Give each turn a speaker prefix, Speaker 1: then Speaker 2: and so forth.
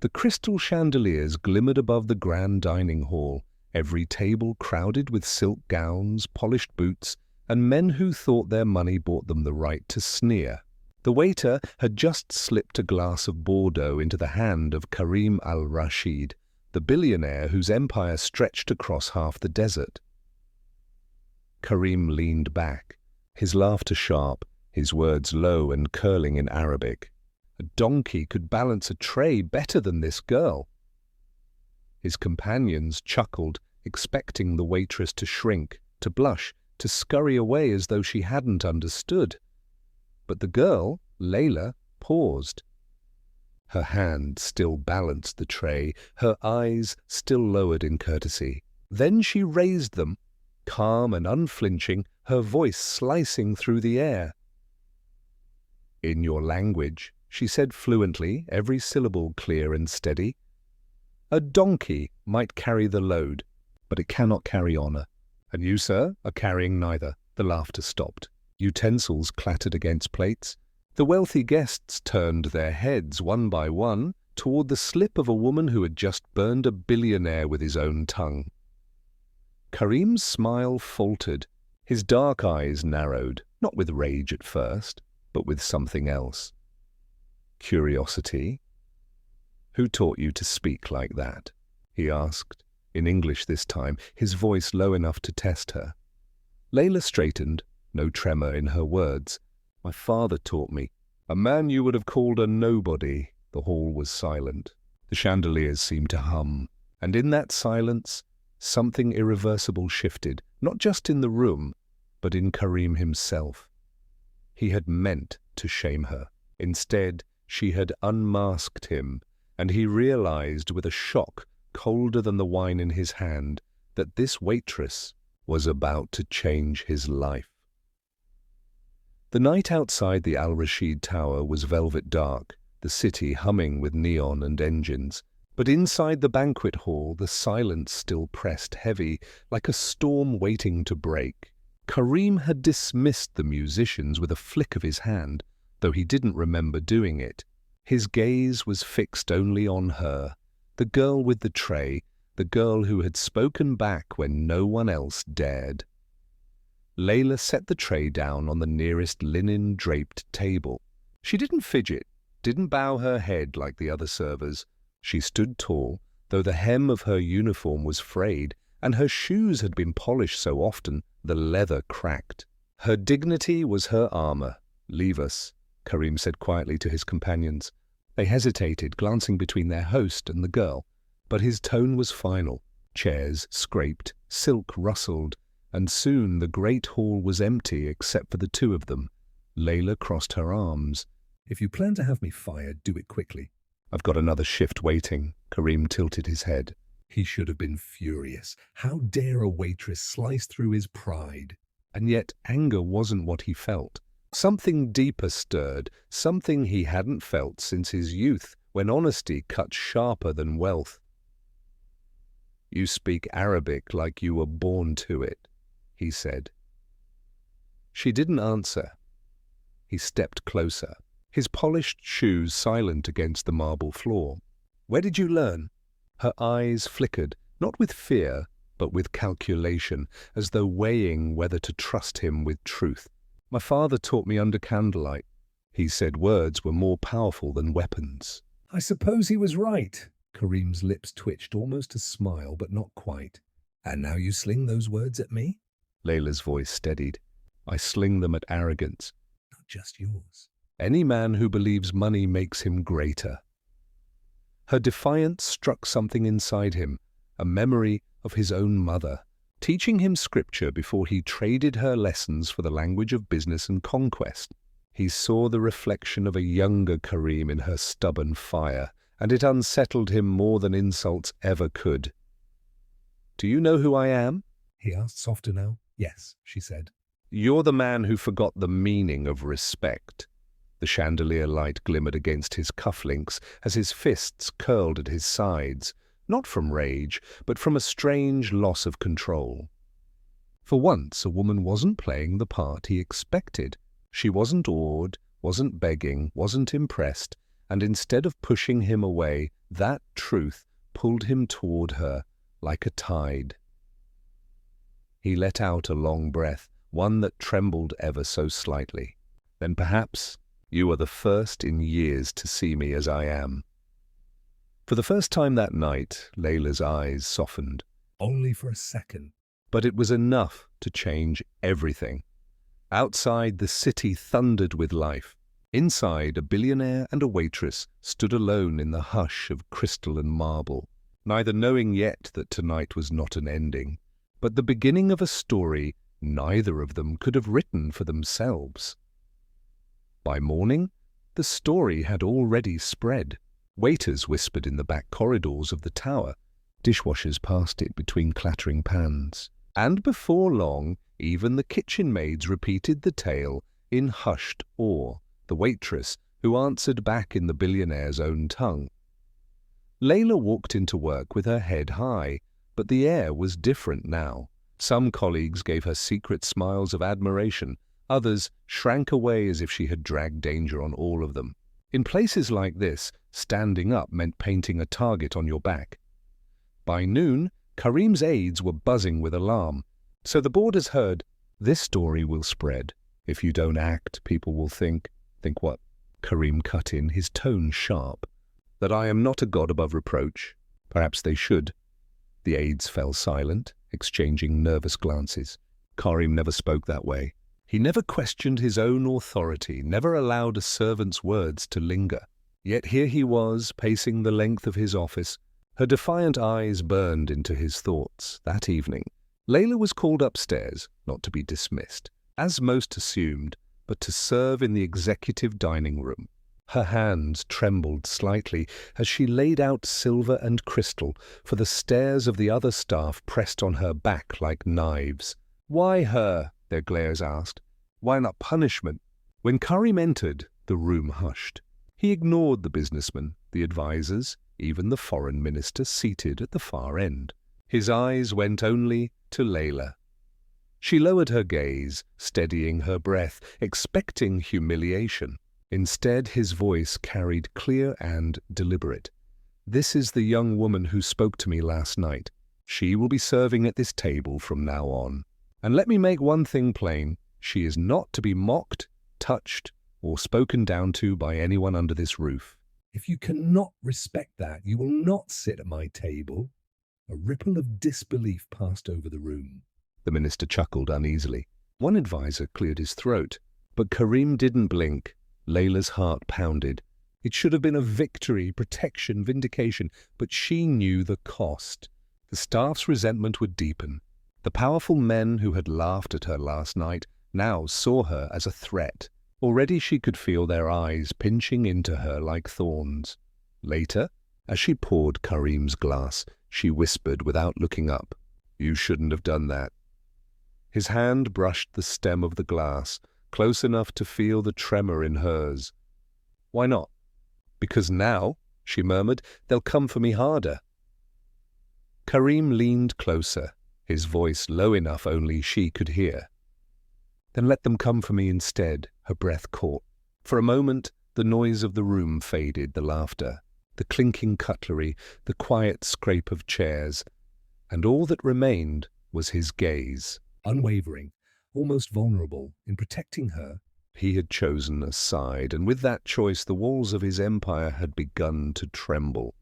Speaker 1: The crystal chandeliers glimmered above the grand dining hall, every table crowded with silk gowns, polished boots, and men who thought their money bought them the right to sneer. The waiter had just slipped a glass of Bordeaux into the hand of Karim Al-Rashid, the billionaire whose empire stretched across half the desert. Karim leaned back, his laughter sharp, his words low and curling in Arabic. A donkey could balance a tray better than this girl. His companions chuckled, expecting the waitress to shrink, to blush, to scurry away as though she hadn't understood. But the girl, Layla, paused. Her hand still balanced the tray, her eyes still lowered in courtesy. Then she raised them, calm and unflinching, her voice slicing through the air. "In your language," she said fluently, every syllable clear and steady, "a donkey might carry the load, but it cannot carry honor. And you, sir, are carrying neither." The laughter stopped. Utensils clattered against plates. The wealthy guests turned their heads one by one toward the slip of a woman who had just burned a billionaire with his own tongue. Karim's smile faltered. His dark eyes narrowed, not with rage at first, but with something else. Curiosity. "Who taught you to speak like that?" he asked, in English this time, his voice low enough to test her. Layla straightened, no tremor in her words. "My father taught me. A man you would have called a nobody." The hall was silent. The chandeliers seemed to hum, and in that silence, something irreversible shifted, not just in the room, but in Karim himself. He had meant to shame her. Instead, she had unmasked him, and he realized with a shock colder than the wine in his hand that this waitress was about to change his life. The night outside the Al-Rashid Tower was velvet dark, the city humming with neon and engines. But inside the banquet hall, the silence still pressed heavy, like a storm waiting to break. Karim had dismissed the musicians with a flick of his hand, though he didn't remember doing it. His gaze was fixed only on her, the girl with the tray, the girl who had spoken back when no one else dared. Layla set the tray down on the nearest linen-draped table. She didn't fidget, didn't bow her head like the other servers. She stood tall, though the hem of her uniform was frayed, and her shoes had been polished so often the leather cracked. Her dignity was her armor. "Leave us," Karim said quietly to his companions. They hesitated, glancing between their host and the girl, but his tone was final. Chairs scraped, silk rustled, and soon the great hall was empty except for the two of them. Layla crossed her arms. "If you plan to have me fired, do it quickly." "I've got another shift waiting." Karim tilted his head. He should have been furious. How dare a waitress slice through his pride? And yet anger wasn't what he felt. Something deeper stirred, something he hadn't felt since his youth, when honesty cut sharper than wealth. "You speak Arabic like you were born to it," he said. She didn't answer. He stepped closer, his polished shoes silent against the marble floor. "Where did you learn?" Her eyes flickered, not with fear, but with calculation, as though weighing whether to trust him with truth. "My father taught me under candlelight." He said words were more powerful than weapons. "I suppose he was right." Karim's lips twitched, almost a smile, but not quite. "And now you sling those words at me?" Layla's voice steadied. "I sling them at arrogance." "Not just yours." "Any man who believes money makes him greater." Her defiance struck something inside him, a memory of his own mother, teaching him scripture before he traded her lessons for the language of business and conquest. He saw the reflection of a younger Karim in her stubborn fire, and it unsettled him more than insults ever could. "Do you know who I am?" he asked softer now. "Yes," she said. "You're the man who forgot the meaning of respect." The chandelier light glimmered against his cufflinks as his fists curled at his sides, not from rage, but from a strange loss of control. For once, a woman wasn't playing the part he expected. She wasn't awed, wasn't begging, wasn't impressed, and instead of pushing him away, That truth pulled him toward her like a tide. He let out a long breath, one that trembled ever so slightly. Then perhaps you are the first in years to see me as I am. For the first time that night, Layla's eyes softened. Only for a second. But it was enough to change everything. Outside, the city thundered with life. Inside, a billionaire and a waitress stood alone in the hush of crystal and marble, neither knowing yet that tonight was not an ending, but the beginning of a story neither of them could have written for themselves. By morning, the story had already spread. Waiters whispered in the back corridors of the tower. Dishwashers passed it between clattering pans. And before long, even the kitchen maids repeated the tale in hushed awe, the waitress who answered back in the billionaire's own tongue. Layla walked into work with her head high, but the air was different now. Some colleagues gave her secret smiles of admiration. Others shrank away as if she had dragged danger on all of them. In places like this, standing up meant painting a target on your back. By noon, Karim's aides were buzzing with alarm. So the boarders heard, "This story will spread. If you don't act, people will think." "Think what?" Karim cut in, his tone sharp. "That I am not a god above reproach. Perhaps they should." The aides fell silent, exchanging nervous glances. Karim never spoke that way. He never questioned his own authority, never allowed a servant's words to linger. Yet here he was, pacing the length of his office. Her defiant eyes burned into his thoughts. That evening, Layla was called upstairs, not to be dismissed, as most assumed, but to serve in the executive dining room. Her hands trembled slightly as she laid out silver and crystal, for the stares of the other staff pressed on her back like knives. "Why her?" their glares asked. "Why not punishment?" When Karim entered, the room hushed. He ignored the businessmen, the advisers, even the foreign minister seated at the far end. His eyes went only to Layla. She lowered her gaze, steadying her breath, expecting humiliation. Instead, his voice carried clear and deliberate. "This is the young woman who spoke to me last night. She will be serving at this table from now on. And let me make one thing plain. She is not to be mocked, touched, or spoken down to by anyone under this roof. If you cannot respect that, you will not sit at my table." A ripple of disbelief passed over the room. The minister chuckled uneasily. One adviser cleared his throat, but Karim didn't blink. Layla's heart pounded. It should have been a victory, protection, vindication, but she knew the cost. The staff's resentment would deepen. The powerful men who had laughed at her last night now saw her as a threat. Already she could feel their eyes pinching into her like thorns. Later, as she poured Karim's glass, she whispered without looking up, "You shouldn't have done that." His hand brushed the stem of the glass, close enough to feel the tremor in hers. "Why not?" "Because now," she murmured, "they'll come for me harder." Karim leaned closer, his voice low enough only she could hear. "Then let them come for me instead," her breath caught. For a moment, the noise of the room faded, the laughter, the clinking cutlery, the quiet scrape of chairs, and all that remained was his gaze, unwavering, almost vulnerable. In protecting her, he had chosen a side, and with that choice the walls of his empire had begun to tremble.